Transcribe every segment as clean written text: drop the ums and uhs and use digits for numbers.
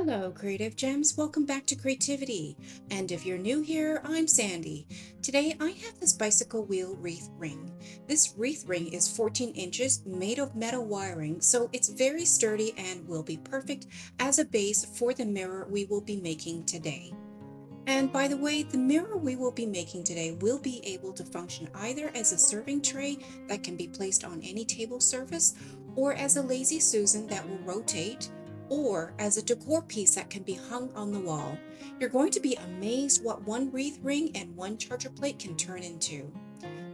Hello, Creative Gems. Welcome back to Creativity. And if you're new here, I'm Sandy. Today I have this bicycle wheel wreath ring. This wreath ring is 14 inches, made of metal wiring, so it's very sturdy and will be perfect as a base for the mirror we will be making today. And by the way, the mirror we will be making today will be able to function either as a serving tray that can be placed on any table surface, or as a lazy Susan that will rotate, or as a decor piece that can be hung on the wall. You're going to be amazed what one wreath ring and one charger plate can turn into.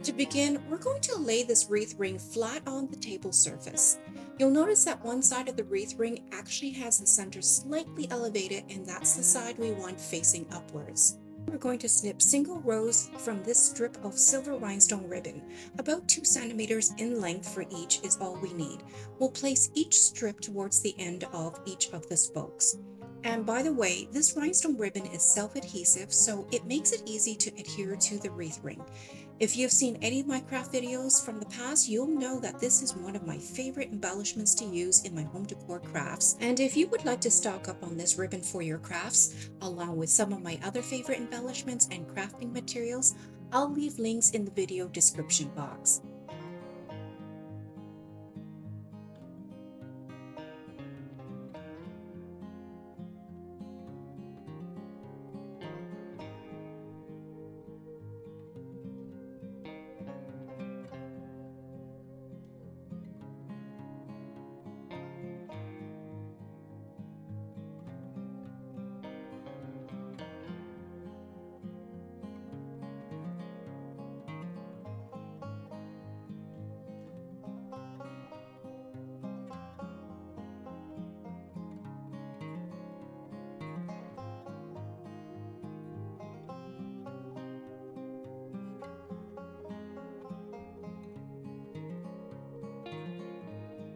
To begin, we're going to lay this wreath ring flat on the table surface. You'll notice that one side of the wreath ring actually has the center slightly elevated, and that's the side we want facing upwards. We're going to snip single rows from this strip of silver rhinestone ribbon. About 2 centimeters in length for each is all we need. We'll place each strip towards the end of each of the spokes. And by the way, this rhinestone ribbon is self-adhesive, so it makes it easy to adhere to the wreath ring. If you've seen any of my craft videos from the past, you'll know that this is one of my favorite embellishments to use in my home decor crafts. And if you would like to stock up on this ribbon for your crafts, along with some of my other favorite embellishments and crafting materials, I'll leave links in the video description box.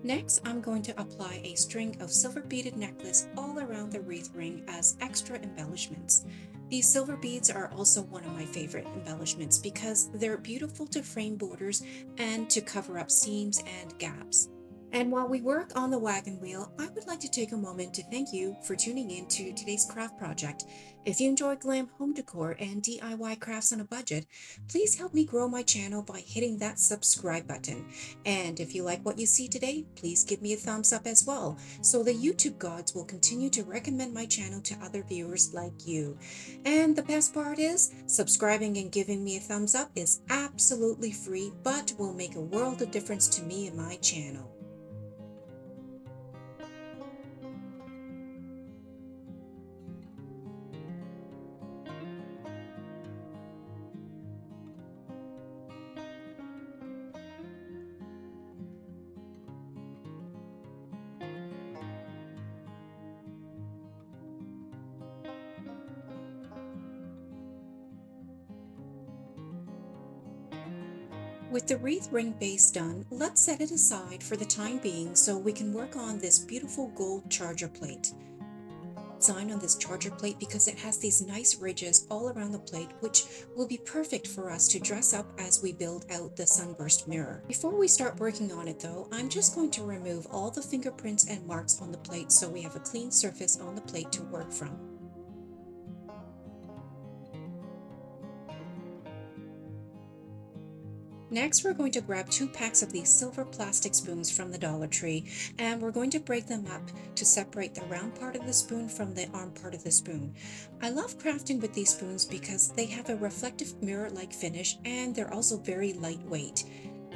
Next, I'm going to apply a string of silver beaded necklace all around the wreath ring as extra embellishments. These silver beads are also one of my favorite embellishments because they're beautiful to frame borders and to cover up seams and gaps. And while we work on the wagon wheel, I would like to take a moment to thank you for tuning in to today's craft project. If you enjoy glam home decor and DIY crafts on a budget, please help me grow my channel by hitting that subscribe button. And if you like what you see today, please give me a thumbs up as well, so the YouTube gods will continue to recommend my channel to other viewers like you. And the best part is, subscribing and giving me a thumbs up is absolutely free, but will make a world of difference to me and my channel. With the wreath ring base done, let's set it aside for the time being so we can work on this beautiful gold charger plate. Design on this charger plate because it has these nice ridges all around the plate, which will be perfect for us to dress up as we build out the sunburst mirror. Before we start working on it though, I'm just going to remove all the fingerprints and marks on the plate so we have a clean surface on the plate to work from. Next, we're going to grab 2 packs of these silver plastic spoons from the Dollar Tree, and we're going to break them up to separate the round part of the spoon from the arm part of the spoon. I love crafting with these spoons because they have a reflective mirror-like finish and they're also very lightweight.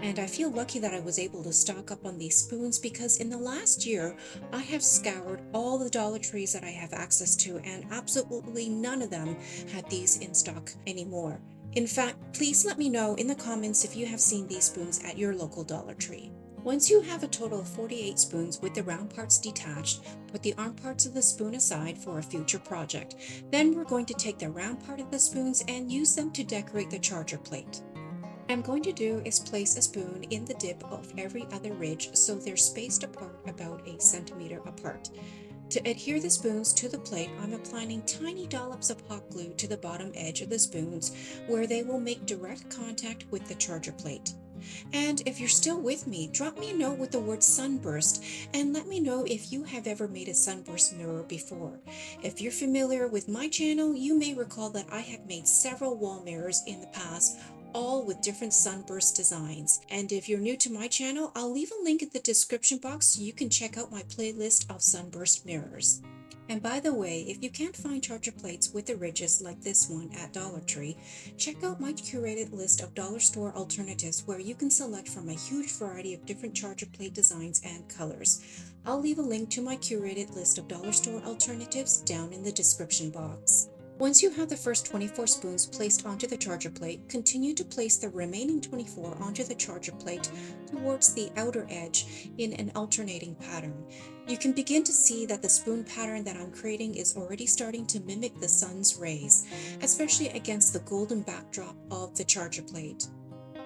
And I feel lucky that I was able to stock up on these spoons because in the last year, I have scoured all the Dollar Trees that I have access to, and absolutely none of them had these in stock anymore. In fact, please let me know in the comments if you have seen these spoons at your local Dollar Tree. Once you have a total of 48 spoons with the round parts detached, put the arm parts of the spoon aside for a future project. Then we're going to take the round part of the spoons and use them to decorate the charger plate. What I'm going to do is place a spoon in the dip of every other ridge so they're spaced apart about a centimeter apart. To adhere the spoons to the plate, I'm applying tiny dollops of hot glue to the bottom edge of the spoons where they will make direct contact with the charger plate. And if you're still with me, drop me a note with the word sunburst and let me know if you have ever made a sunburst mirror before. If you're familiar with my channel, you may recall that I have made several wall mirrors in the past, all with different sunburst designs. And if you're new to my channel, I'll leave a link in the description box so you can check out my playlist of sunburst mirrors. And by the way, if you can't find charger plates with the ridges like this one at Dollar Tree, check out my curated list of dollar store alternatives where you can select from a huge variety of different charger plate designs and colors. I'll leave a link to my curated list of dollar store alternatives down in the description box. Once you have the first 24 spoons placed onto the charger plate, continue to place the remaining 24 onto the charger plate towards the outer edge in an alternating pattern. You can begin to see that the spoon pattern that I'm creating is already starting to mimic the sun's rays, especially against the golden backdrop of the charger plate.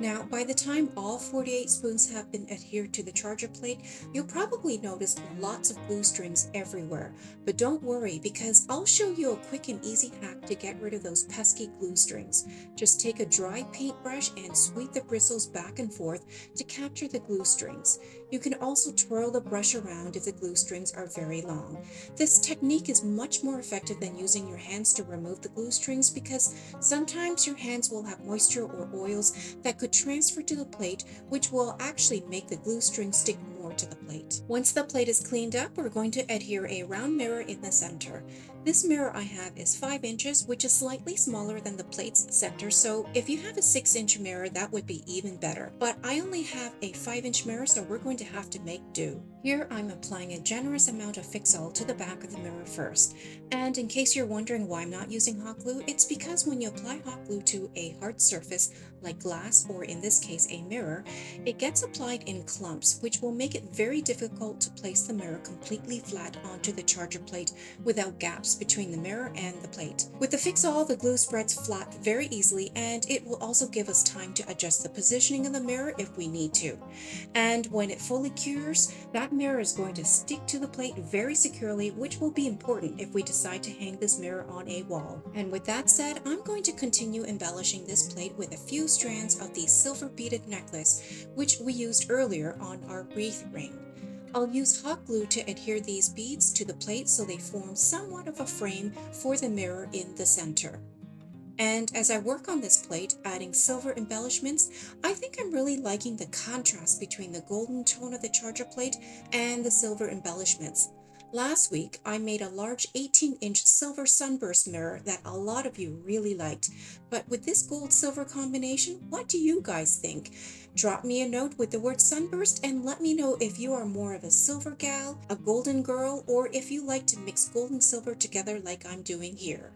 Now, by the time all 48 spoons have been adhered to the charger plate, you'll probably notice lots of glue strings everywhere. But don't worry, because I'll show you a quick and easy hack to get rid of those pesky glue strings. Just take a dry paintbrush and sweep the bristles back and forth to capture the glue strings. You can also twirl the brush around if the glue strings are very long. This technique is much more effective than using your hands to remove the glue strings because sometimes your hands will have moisture or oils that could transfer to the plate, which will actually make the glue string stick more to the plate. Once the plate is cleaned up, we're going to adhere a round mirror in the center. This mirror I have is 5 inches, which is slightly smaller than the plate's center, so if you have a 6-inch mirror, that would be even better. But I only have a 5-inch mirror, so we're going to have to make do. Here I'm applying a generous amount of Fix-All to the back of the mirror first. And in case you're wondering why I'm not using hot glue, it's because when you apply hot glue to a hard surface like glass or in this case a mirror, it gets applied in clumps, which will make it very difficult to place the mirror completely flat onto the charger plate without gaps between the mirror and the plate. With the Fix-All, the glue spreads flat very easily, and it will also give us time to adjust the positioning of the mirror if we need to. And when it fully cures, that mirror is going to stick to the plate very securely, which will be important if we decide to hang this mirror on a wall. And with that said, I'm going to continue embellishing this plate with a few strands of the silver beaded necklace, which we used earlier on our wreath ring. I'll use hot glue to adhere these beads to the plate so they form somewhat of a frame for the mirror in the center. And as I work on this plate, adding silver embellishments, I think I'm really liking the contrast between the golden tone of the charger plate and the silver embellishments. Last week, I made a large 18-inch silver sunburst mirror that a lot of you really liked. But with this gold-silver combination, what do you guys think? Drop me a note with the word sunburst and let me know if you are more of a silver gal, a golden girl, or if you like to mix gold and silver together like I'm doing here.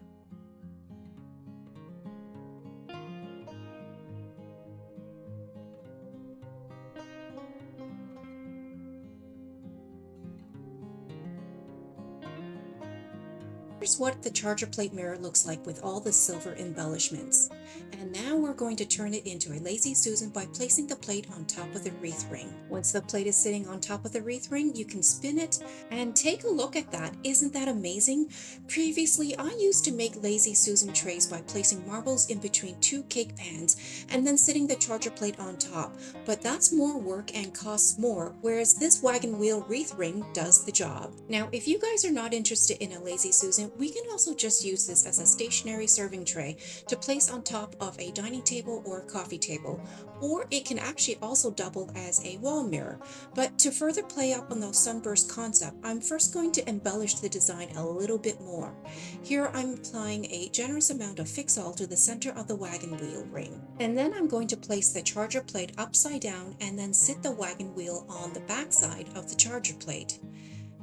Here's what the charger plate mirror looks like with all the silver embellishments. And now we're going to turn it into a Lazy Susan by placing the plate on top of the wreath ring. Once the plate is sitting on top of the wreath ring, you can spin it and take a look at that. Isn't that amazing? Previously, I used to make Lazy Susan trays by placing marbles in between 2 cake pans and then sitting the charger plate on top, but that's more work and costs more, whereas this wagon wheel wreath ring does the job. Now, if you guys are not interested in a Lazy Susan, we can also just use this as a stationary serving tray to place on top of a dining table or coffee table, or it can actually also double as a wall mirror. But to further play up on the sunburst concept, I'm first going to embellish the design a little bit more. Here I'm applying a generous amount of Fix-All to the center of the wagon wheel ring. And then I'm going to place the charger plate upside down and then sit the wagon wheel on the back side of the charger plate.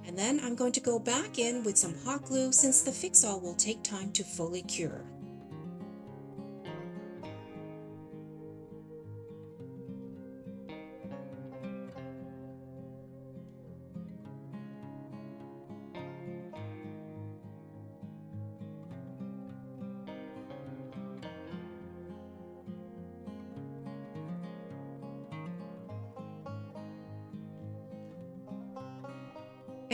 And then I'm going to go back in with some hot glue since the Fix-All will take time to fully cure.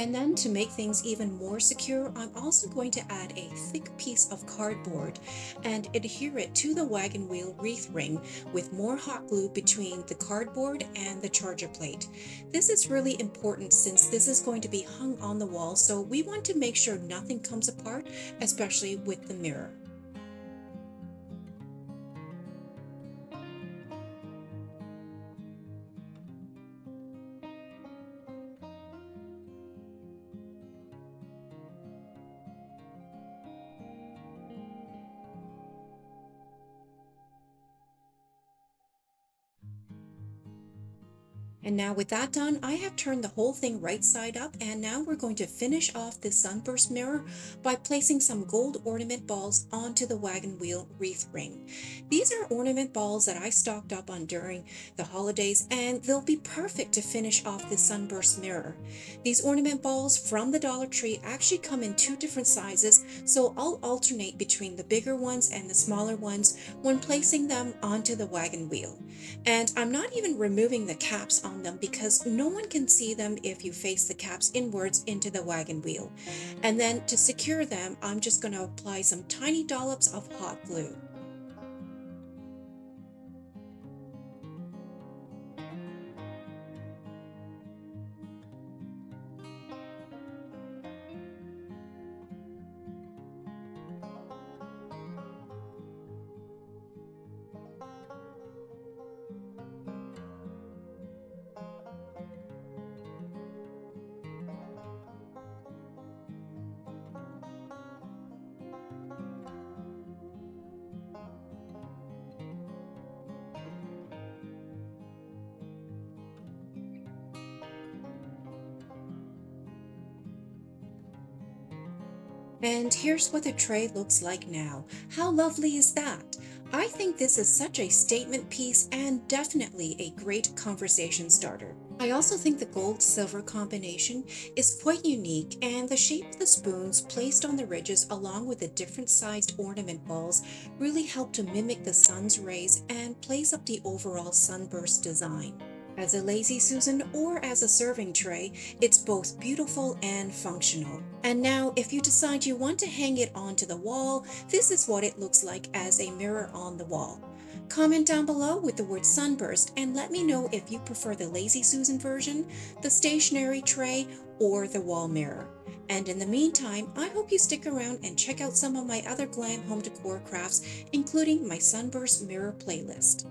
And then to make things even more secure, I'm also going to add a thick piece of cardboard and adhere it to the wagon wheel wreath ring with more hot glue between the cardboard and the charger plate. This is really important since this is going to be hung on the wall, so we want to make sure nothing comes apart, especially with the mirror. And now with that done, I have turned the whole thing right side up, and now we're going to finish off this sunburst mirror by placing some gold ornament balls onto the wagon wheel wreath ring. These are ornament balls that I stocked up on during the holidays, and they'll be perfect to finish off this sunburst mirror. These ornament balls from the Dollar Tree actually come in two different sizes, so I'll alternate between the bigger ones and the smaller ones when placing them onto the wagon wheel. And I'm not even removing the caps on them because no one can see them if you face the caps inwards into the wagon wheel. And then to secure them, I'm just going to apply some tiny dollops of hot glue. And here's what the tray looks like now. How lovely is that? I think this is such a statement piece and definitely a great conversation starter. I also think the gold-silver combination is quite unique, and the shape of the spoons placed on the ridges along with the different sized ornament balls really help to mimic the sun's rays and plays up the overall sunburst design. As a lazy Susan or as a serving tray, it's both beautiful and functional. And now, if you decide you want to hang it onto the wall, this is what it looks like as a mirror on the wall. Comment down below with the word sunburst and let me know if you prefer the Lazy Susan version, the stationary tray, or the wall mirror. And in the meantime, I hope you stick around and check out some of my other glam home decor crafts, including my sunburst mirror playlist.